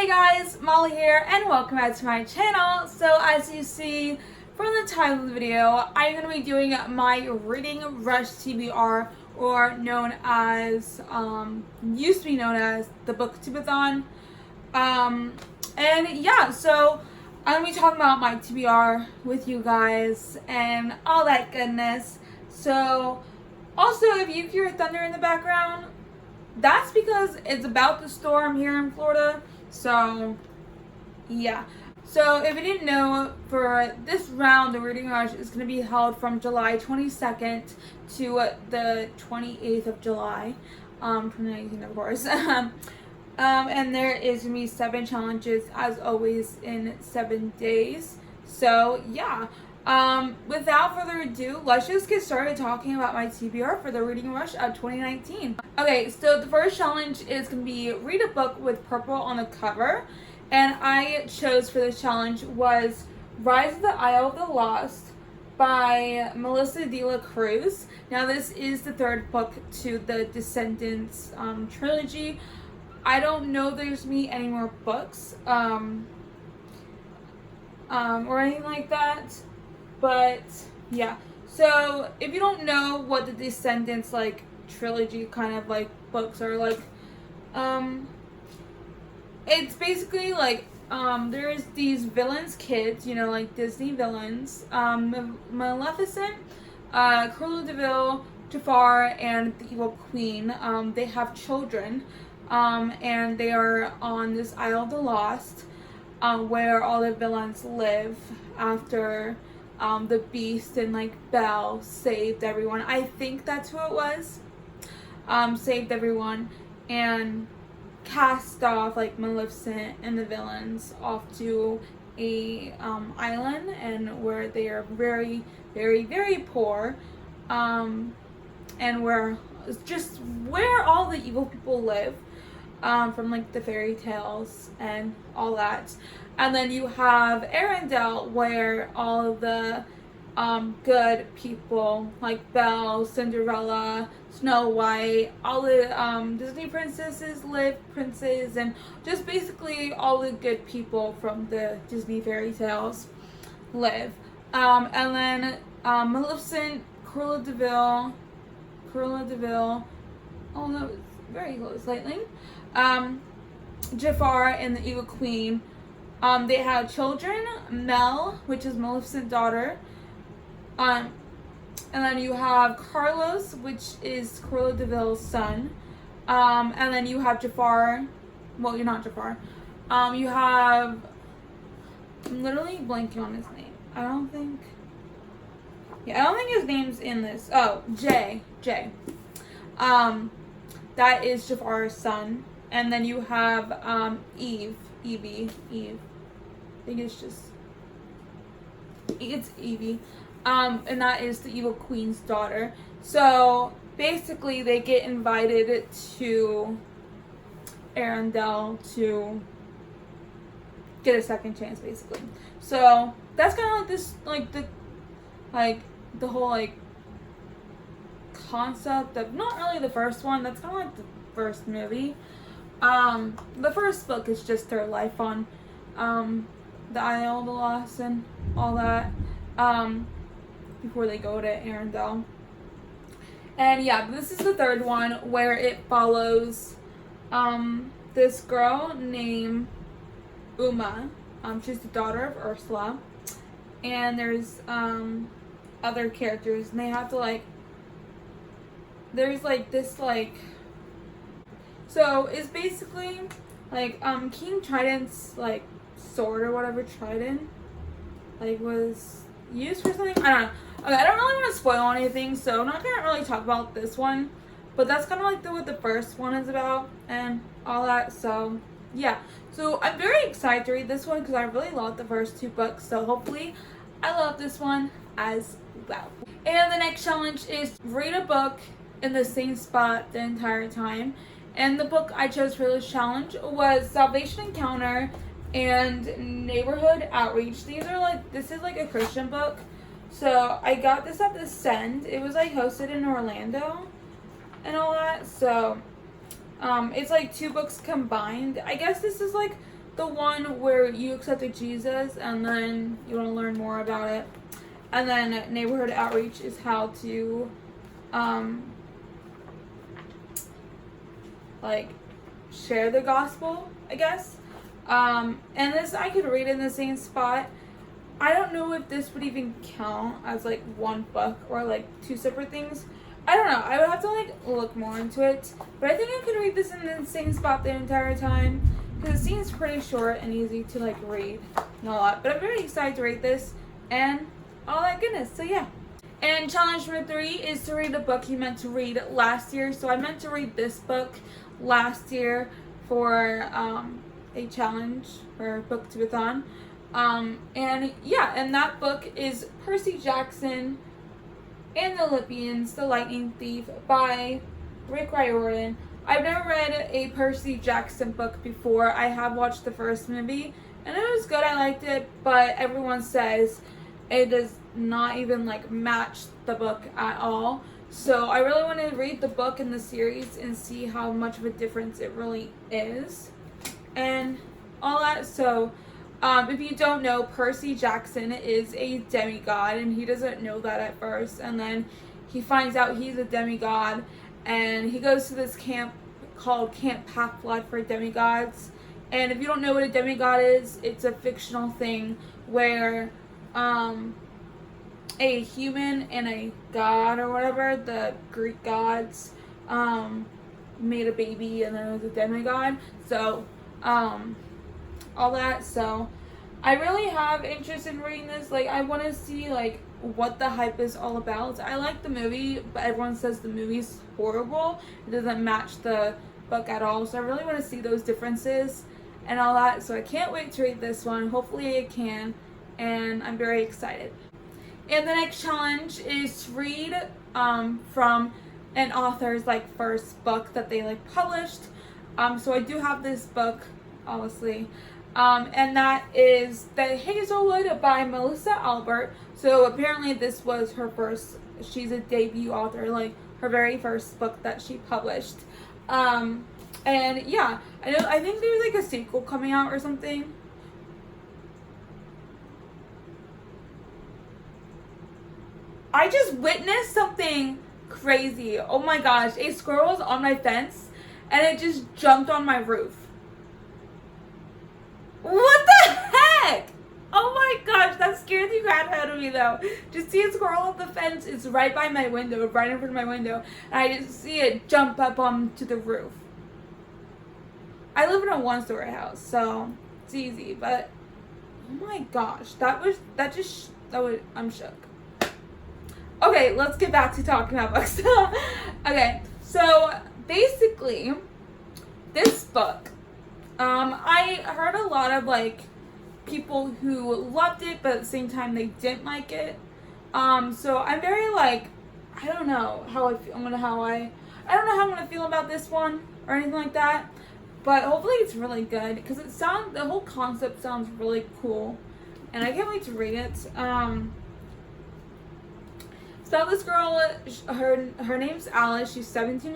Hey guys, Molly here and welcome back to my channel. So as you see from the title of the video, I'm going to be doing my Reading Rush TBR, or known as, used to be known as the Booktubeathon. And yeah, so I'm going to be talking about my TBR with you guys and all that goodness. So also, if you hear thunder in the background, that's because it's about to storm here in Florida. So yeah. So if you didn't know, for this round, the Reading Rush is going to be held from July 22nd to the 28th of July, 2019 of course. And there is going to be 7 challenges as always in 7 days. So yeah. Without further ado, let's just get started talking about my TBR for the Reading Rush of 2019. Okay, so the first challenge is going to be read a book with purple on the cover. And I chose for this challenge was Rise of the Isle of the Lost by Melissa de la Cruz. Now this is the 3rd book to the Descendants trilogy. I don't know there's me any more books or anything like that. But yeah, so if you don't know what the Descendants like trilogy kind of like books are like, it's basically like there's these villains kids, you know, like Disney villains, Maleficent, Cruella de Vil, Jafar, and the Evil Queen. They have children, and they are on this Isle of the Lost, where all the villains live after the Beast and like Belle saved everyone. I think that's who it was. Saved everyone and cast off like Maleficent and the villains off to a island, and where they are very, very, very poor, and where all the evil people live, from like the fairy tales and all that. And then you have Arendelle, where all of the good people like Belle, Cinderella, Snow White, all the Disney princesses live, princes, and just basically all the good people from the Disney fairy tales live. And then Maleficent, Cruella de Vil, oh no, it's very close, lightning. Jafar and the Evil Queen. They have children, Mel, which is Maleficent's daughter. And then you have Carlos, which is Cruella de Vil's son. And then you have Jafar. Well, you're not Jafar. You have, I'm literally blanking on his name. I don't think his name's in this. Oh, Jay. That is Jafar's son. And then you have Eve. I think it's Evie. And that is the Evil Queen's daughter. So basically they get invited to Arendelle to get a second chance, basically. So that's kind of like this, the whole like concept of, not really the first one, that's kind of like the first movie. The first book is just their life on the Isle of the Lost and all that, before they go to Arendelle. And yeah, this is the 3rd one, where it follows this girl named Uma. She's the daughter of Ursula, and there's other characters, and they have to like, there's like this like, so it's basically like King Trident's like sword or whatever, trident, like was used for something. I don't know. Okay, I don't really want to spoil anything, so I'm not gonna really talk about this one. But that's kind of like what the first one is about and all that. So yeah. So I'm very excited to read this one because I really loved the first 2 books. So hopefully I love this one as well. And the next challenge is read a book in the same spot the entire time. And the book I chose for this challenge was Salvation Encounter and Neighborhood Outreach. This is like a Christian book. So I got this at the Send. It was like hosted in Orlando and all that. So it's like 2 books combined. I guess this is like the one where you accepted Jesus and then you want to learn more about it. And then neighborhood outreach is how to like share the gospel, I guess. And this I could read in the same spot. I don't know if this would even count as like one book or like two separate things. I don't know. I would have to like look more into it. But I think I could read this in the same spot the entire time because it seems pretty short and easy to like read and all that. But I'm very excited to read this and all that goodness. So yeah. And challenge number 3 is to read a book you meant to read last year. So I meant to read this book last year for a challenge or book-to-a-thon. And yeah, and that book is Percy Jackson and the Olympians, The Lightning Thief by Rick Riordan. I've never read a Percy Jackson book before. I have watched the first movie and it was good. I liked it, but everyone says it does not even like match the book at all. So I really want to read the book in the series and see how much of a difference it really is and all that. So if you don't know, Percy Jackson is a demigod and he doesn't know that at first, and then he finds out he's a demigod and he goes to this camp called Camp Half-Blood for demigods. And if you don't know what a demigod is, it's a fictional thing where a human and a god or whatever, the Greek gods, made a baby and then it was a demigod. So all that. So I really have interest in reading this. Like, I want to see like what the hype is all about. I like the movie, but everyone says the movie's horrible. It doesn't match the book at all. So I really want to see those differences and all that. So I can't wait to read this one. Hopefully I can, and I'm very excited. And the next challenge is to read from an author's like first book that they like published. So I do have this book, obviously, and that is The Hazelwood by Melissa Albert. So apparently this was her first, she's a debut author, like her very first book that she published. And yeah, I think there's like a sequel coming out or something. I just witnessed something crazy. Oh my gosh, a squirrel was on my fence and it just jumped on my roof. What the heck? Oh my gosh, that scared the crap out of me though. Just see a squirrel on the fence, it's right by my window, right in front of my window, and I just see it jump up onto the roof. I live in a one-story house, so it's easy, but oh my gosh, I'm shook. Okay, let's get back to talking about books. Okay, so basically, this book, I heard a lot of like people who loved it, but at the same time they didn't like it. So I'm very like, I don't know how I feel. I don't know how I'm gonna feel about this one or anything like that. But hopefully it's really good because the whole concept sounds really cool, and I can't wait to read it. So this girl, her name's Alice. She's 17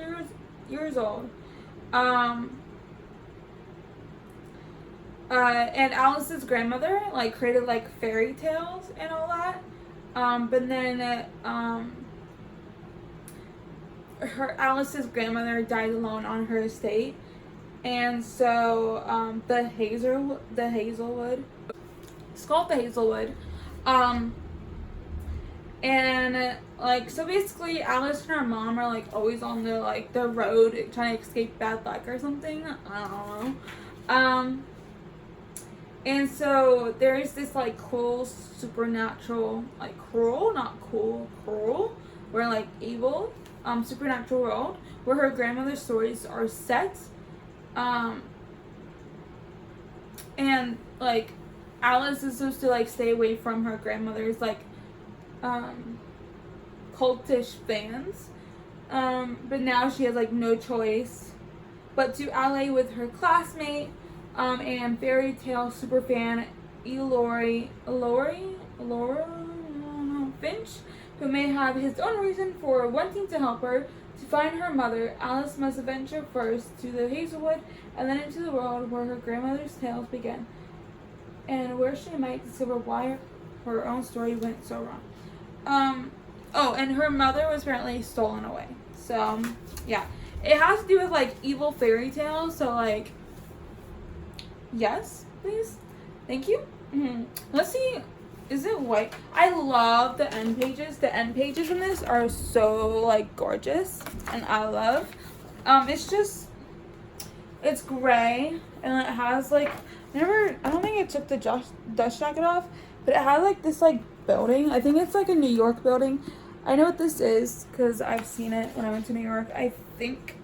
years old. And Alice's grandmother like created like fairy tales and all that. But then Alice's grandmother died alone on her estate, and so the Hazelwood. It's called the Hazelwood. And like, so basically Alice and her mom are like always on the road trying to escape bad luck or something. I don't know. And so there is this like cool supernatural, like cruel, not cool, cruel, where like evil, supernatural world where her grandmother's stories are set. And like Alice is supposed to like stay away from her grandmother's like cultish fans, but now she has like no choice but to ally with her classmate and fairy tale superfan Ellory Finch, who may have his own reason for wanting to help her, To find her mother, Alice must adventure first to the Hazelwood and then into the world where her grandmother's tales begin, and where she might discover why her own story went so wrong. Oh, and her mother was apparently stolen away. So, yeah. It has to do with, like, evil fairy tales. So, like, yes, please. Thank you. Let's see. Is it white? I love the end pages. The end pages in this are so, like, gorgeous. And I love. It's gray. And it has, like, I don't think it took the dust jacket off. But it has, like, this, like, building. I think it's, like, a New York building. I know what this is because I've seen it when I went to New York. I think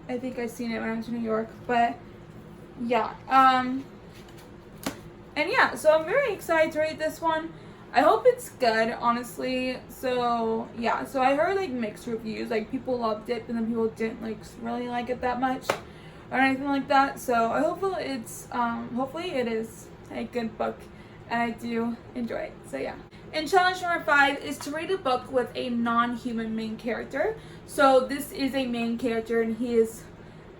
I've seen it when I went to New York. But, yeah. And yeah, so I'm very excited to read this one. I hope it's good, honestly. So, yeah. So I heard, like, mixed reviews. Like, people loved it, but then people didn't, like, really like it that much. Or anything like that. So, I hope hopefully it is a good book. And I do enjoy it. So, yeah. And challenge number 5 is to read a book with a non-human main character. So, this is a main character, and he is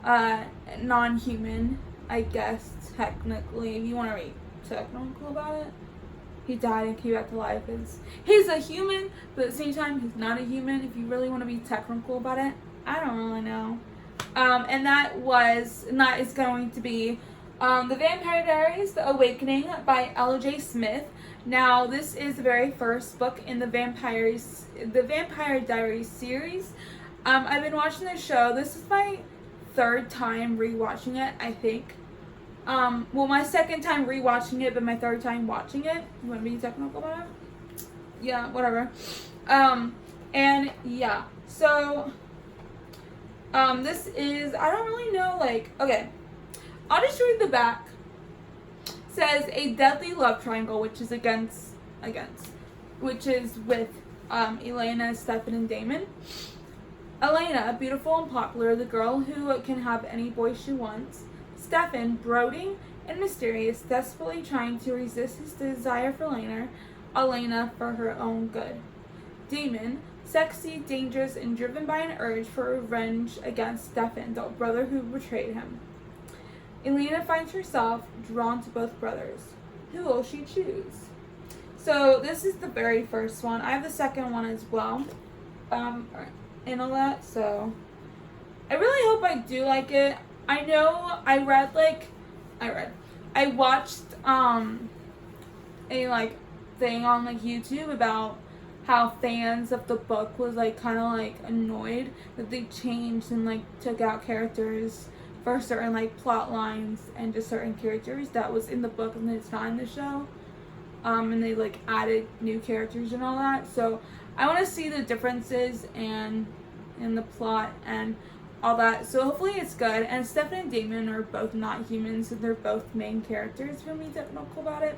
non-human, I guess, technically. If you want to read technical about it, he died and came back to life. He's a human, but at the same time he's not a human. If you really want to be technical about it, I don't really know. And that is going to be The Vampire Diaries: The Awakening by L.J. Smith. Now, this is the very first book in the Vampire Diaries series. I've been watching this show. This is my 3rd time rewatching it, I think. Well, my 2nd time rewatching it, but my 3rd time watching it. You want to be technical about it? Yeah, whatever. And yeah, so, this is, I don't really know, like, okay, I'll just read the back. It says a deadly love triangle, which is with, Elena, Stefan, and Damon. Elena, beautiful and popular, the girl who can have any boy she wants. Stefan, brooding and mysterious, desperately trying to resist his desire for Elena for her own good. Damon, sexy, dangerous, and driven by an urge for revenge against Stefan, the brother who betrayed him. Elena finds herself drawn to both brothers. Who will she choose? So this is the very first one. I have the second one as well. And all that, so I really hope I do like it. I know I watched a like thing on like YouTube about how fans of the book was like kind of like annoyed that they changed and like took out characters for certain like plot lines and just certain characters that was in the book and it's not in the show. And they like added new characters and all that. So I want to see the differences and in the plot and all that. So hopefully it's good. And Stefan and Damon are both not humans, so they're both main characters for me technical about it.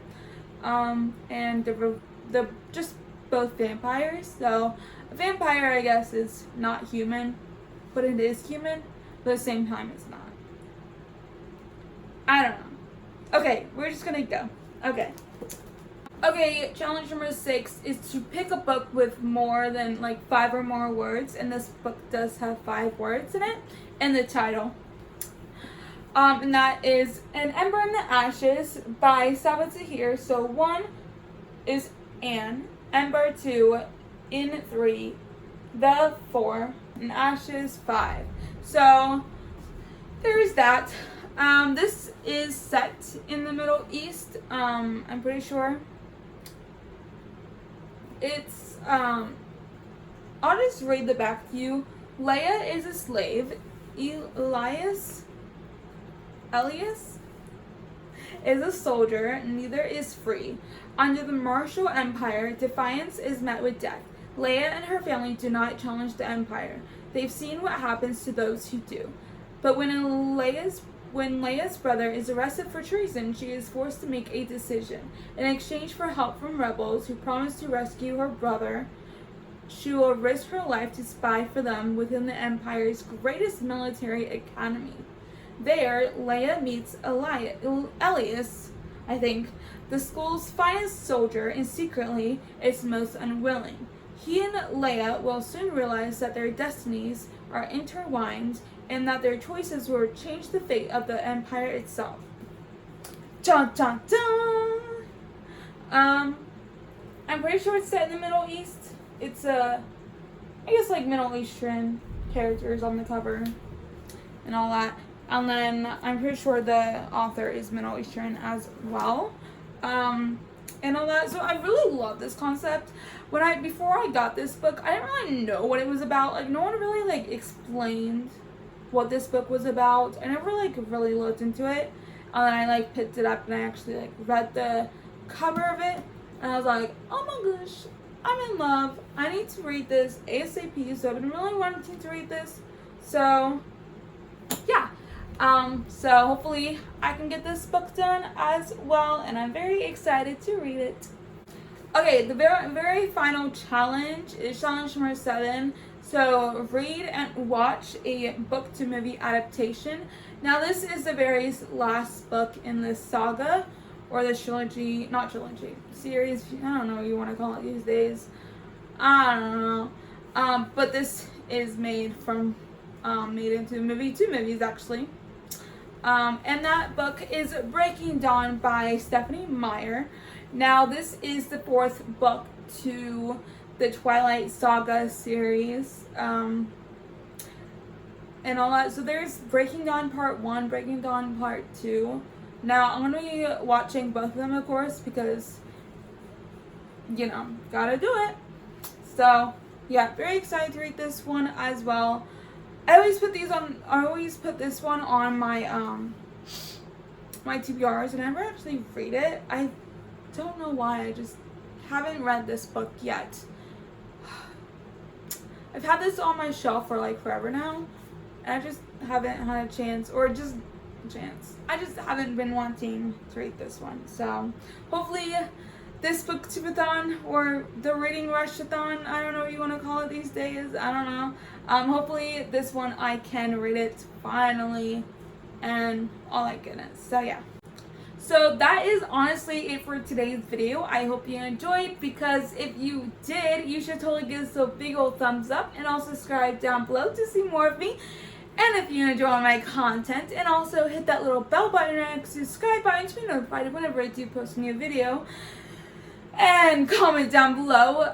And they're just both vampires. So a vampire, I guess, is not human, but it is human. But at the same time, it's not. I don't know. Okay, we're just gonna go. Okay, challenge number 6 is to pick a book with more than like 5 or more words, and this book does have 5 words in it, in the title. And that is An Ember in the Ashes by Sabaa Tahir. So 1 is An, Ember 2, In 3, The 4, and Ashes 5. So there's that. This is set in the Middle East, I'm pretty sure. It's, I'll just read the back to you. Leia is a slave. Elias is a soldier. Neither is free. Under the Martial Empire, defiance is met with death. Leia and her family do not challenge the Empire. They've seen what happens to those who do. But when Leia's brother is arrested for treason, she is forced to make a decision. In exchange for help from rebels who promise to rescue her brother, she will risk her life to spy for them within the Empire's greatest military academy. There, Leia meets Elias, I think, the school's finest soldier, and secretly its most unwilling. He and Leia will soon realize that their destinies are intertwined and that their choices will change the fate of the Empire itself. Dun dun dun! I'm pretty sure it's set in the Middle East. It's I guess like Middle Eastern characters on the cover and all that. And then I'm pretty sure the author is Middle Eastern as well. And all that. So I really love this concept. Before I got this book, I didn't really know what it was about. Like, no one really like explained what this book was about. I never like really looked into it. And then I like picked it up and I actually like read the cover of it. And I was like, oh my gosh, I'm in love. I need to read this ASAP. So I've been really wanting to read this. So yeah. So hopefully I can get this book done as well, and I'm very excited to read it. Okay, the very final challenge is challenge number 7. So read and watch a book to movie adaptation. Now this is the very last book in this saga, or this trilogy, not trilogy, series, I don't know what you want to call it these days. I don't know. But this is made into a movie, 2 movies actually. And that book is Breaking Dawn by Stephanie Meyer. Now, this is the 4th book to the Twilight Saga series, and all that. So there's Breaking Dawn Part 1, Breaking Dawn Part 2. Now, I'm going to be watching both of them, of course, because, you know, gotta do it. So, yeah, very excited to read this one as well. I always put this one on my my TBRs, and I never actually read it. I don't know why. I just haven't read this book yet. I've had this on my shelf for like forever now, and I just haven't had a chance, I just haven't been wanting to read this one. So hopefully this book-to-a-thon, or the Reading Rush-a-thon, I don't know what you want to call it these days, I don't know. Hopefully this one I can read it finally, and all that goodness. So yeah. So that is honestly it for today's video. I hope you enjoyed, because if you did, you should totally give this a big old thumbs up, and also subscribe down below to see more of me. And if you enjoy my content, and also hit that little bell button and subscribe button to be notified whenever I do post a new video. And comment down below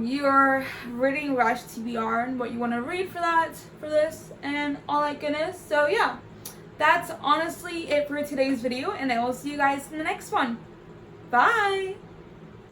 your Reading Rush TBR and what you want to read for this, and all that goodness. So yeah, that's honestly it for today's video, and I will see you guys in the next one. Bye!